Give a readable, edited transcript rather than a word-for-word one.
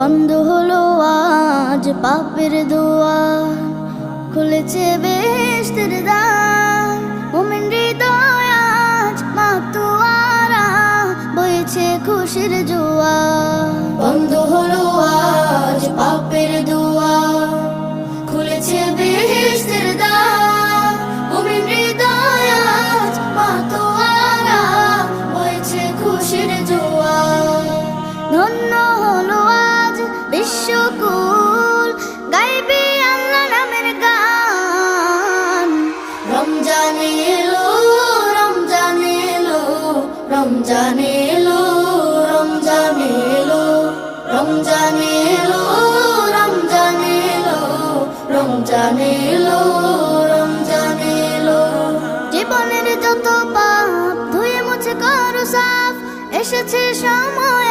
বন্ধ হলো আজ পাপের দুয়ার, খুলেছে বেহেশতের দ্বার। মুমিন হৃদয় আজ মাতোয়ারা, বইছে খুশির জোয়ার। বন্ধ হলো আজ পাপের দুয়ার, খুলেছে বেহেশতের দ্বার। মুমিন হৃদয় আজ মাতোয়ারা, বইছে খুশির জোয়ার। ধন্য হলো আজ বিশ্বকুল, গাইবে আল্লাহ নামের গান। রমজান এলো, রমজান এলো, রমজান এলো, রমজান এলো, রমজান এলো, রমজান এলো, রমজান এলো, রমজান এলো। জীবনের যত পাপ ধুয়ে মুছে করো সাফ, এসেছে সময়